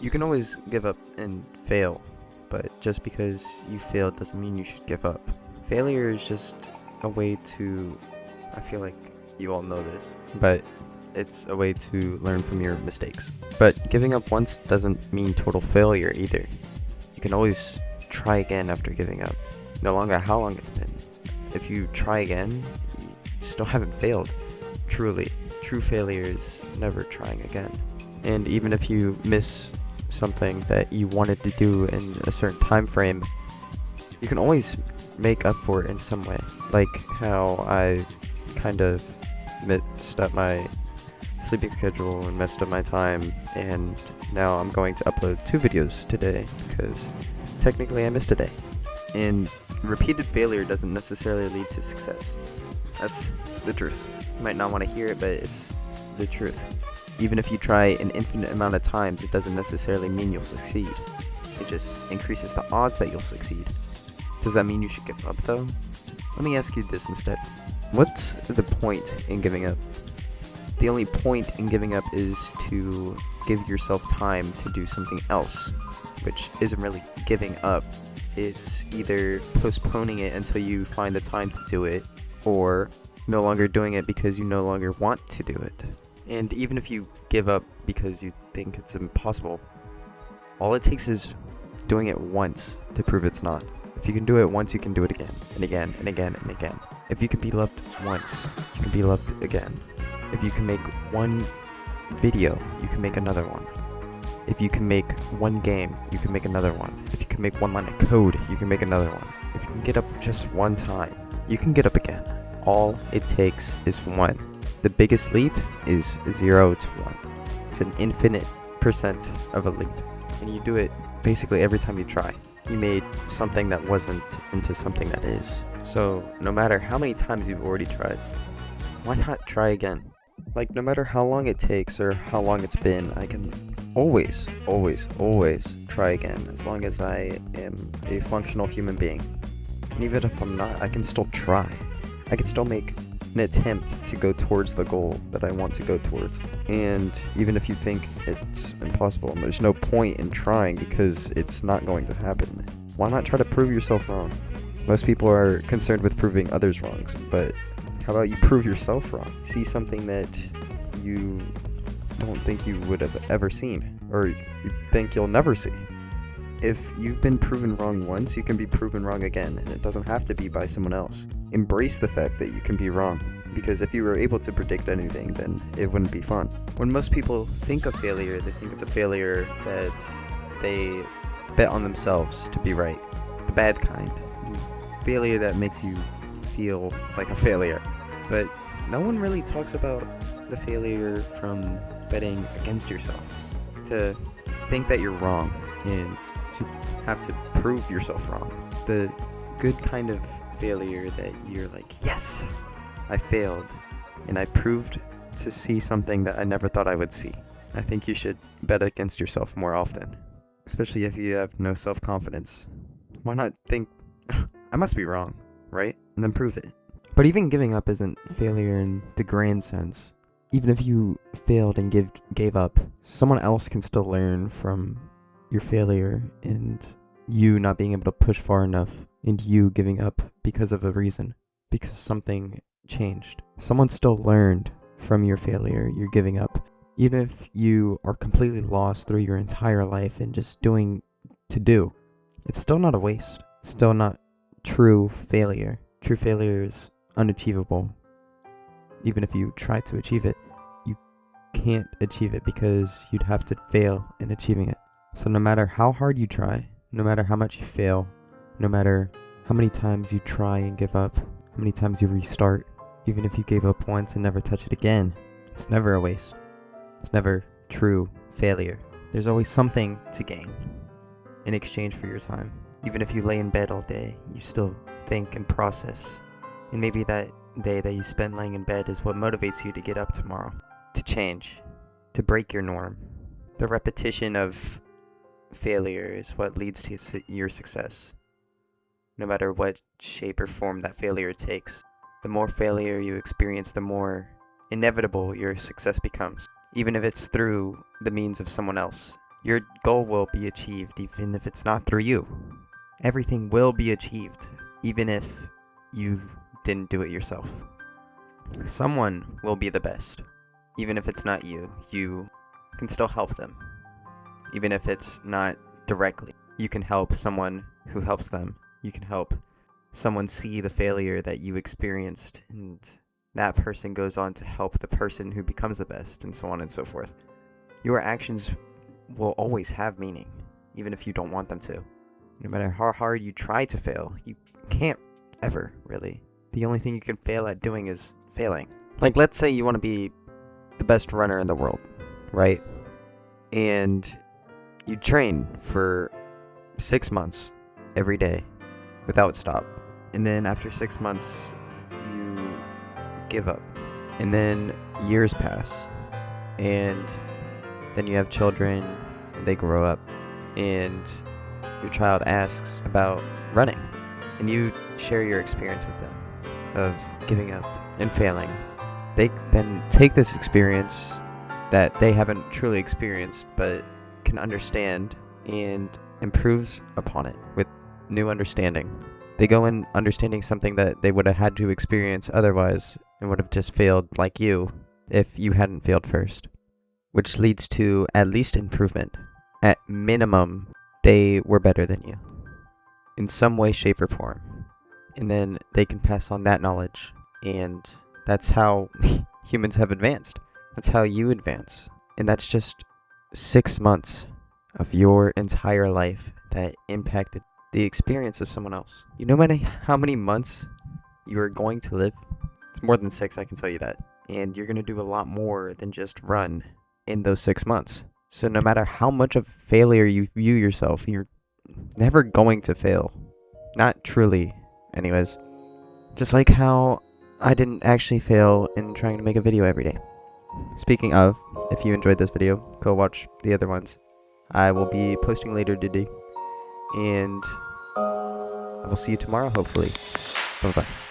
You can always give up and fail, but just because you failed doesn't mean you should give up. Failure is just a way to, I feel like you all know this, but it's a way to learn from your mistakes. But giving up once doesn't mean total failure either. You can always try again after giving up, no longer how long it's been. If you try again, you still haven't failed. Truly, true failure is never trying again. And even if you miss something that you wanted to do in a certain time frame, you can always make up for it in some way. Like how I kind of messed up my sleeping schedule and messed up my time, and now I'm going to upload 2 videos today because technically I missed a day. And repeated failure doesn't necessarily lead to success. That's the truth. You might not want to hear it, but it's the truth. Even if you try an infinite amount of times, it doesn't necessarily mean you'll succeed. It just increases the odds that you'll succeed. Does that mean you should give up though? Let me ask you this instead. What's the point in giving up? The only point in giving up is to give yourself time to do something else, which isn't really giving up. It's either postponing it until you find the time to do it, or no longer doing it because you no longer want to do it. And even if you give up because you think it's impossible, all it takes is doing it once to prove it's not. If you can do it once, you can do it again, and again, and again, and again. If you can be loved once, you can be loved again. If you can make one video, you can make another one. If you can make one game, you can make another one. If you can make one line of code, you can make another one. If you can get up just one time, you can get up again. All it takes is one. The biggest leap is 0 to 1. It's an infinite percent of a leap. And you do it basically every time you try. You made something that wasn't into something that is. So no matter how many times you've already tried, why not try again? Like, no matter how long it takes or how long it's been, I can always try again, as long as I am a functional human being. And even if I'm not, I can still try. I can still make an attempt to go towards the goal that I want to go towards. And even if you think it's impossible, there's no point in trying because it's not going to happen. Why not try to prove yourself wrong? Most people are concerned with proving others wrong, but how about you prove yourself wrong? See something that you don't think you would have ever seen, or you think you'll never see. If you've been proven wrong once, you can be proven wrong again, and it doesn't have to be by someone else. Embrace the fact that you can be wrong, because if you were able to predict anything, then it wouldn't be fun. When most people think of failure, they think of the failure that they bet on themselves to be right. The bad kind. Failure that makes you feel like a failure. But no one really talks about the failure from betting against yourself. To think that you're wrong and to have to prove yourself wrong. The good kind of failure that you're like, yes, I failed and I proved to see something that I never thought I would see. I think you should bet against yourself more often, especially if you have no self-confidence. Why not think, I must be wrong, right? And then prove it. But even giving up isn't failure in the grand sense. Even if you failed and gave up, someone else can still learn from your failure and you not being able to push far enough and you giving up because of a reason, because something changed. Someone still learned from your failure, your giving up. Even if you are completely lost through your entire life and just doing to do, it's still not a waste. Still not true failure. True failure is unachievable. Even if you try to achieve it, you can't achieve it because you'd have to fail in achieving it. So no matter how hard you try, no matter how much you fail, no matter how many times you try and give up, how many times you restart, even if you gave up once and never touch it again, it's never a waste. It's never true failure. There's always something to gain in exchange for your time. Even if you lay in bed all day, you still think and process. And maybe that day that you spend laying in bed is what motivates you to get up tomorrow, to change, to break your norm. The repetition of failure is what leads to your success. No matter what shape or form that failure takes, the more failure you experience, the more inevitable your success becomes. Even if it's through the means of someone else, Your goal will be achieved even if it's not through you. Everything will be achieved even if you didn't do it yourself. Someone will be the best. Even if it's not you, you can still help them. Even if it's not directly, you can help someone who helps them. You can help someone see the failure that you experienced, and that person goes on to help the person who becomes the best, and so on and so forth. Your actions will always have meaning, even if you don't want them to. No matter how hard you try to fail, you can't ever, really. The only thing you can fail at doing is failing. Like, let's say you want to be the best runner in the world, right? And you train for 6 months every day without stop. And then after 6 months, you give up. And then years pass. And then you have children, and they grow up. And your child asks about running. And you share your experience with them of giving up and failing. They then take this experience that they haven't truly experienced but can understand and improves upon it with new understanding. They go in understanding something that they would have had to experience otherwise and would have just failed like you if you hadn't failed first. Which leads to at least improvement. At minimum, they were better than you in some way, shape, or form. And then they can pass on that knowledge, and that's how humans have advanced. That's how you advance. And that's just 6 months of your entire life that impacted the experience of someone else. You know how many months you are going to live? It's more than 6, I can tell you that. And you're going to do a lot more than just run in those 6 months. So no matter how much of failure you view yourself, you're never going to fail. Not truly, anyways. Just like how I didn't actually fail in trying to make a video every day. Speaking of, if you enjoyed this video, go watch the other ones. I will be posting later today. And I will see you tomorrow, hopefully. Bye-bye.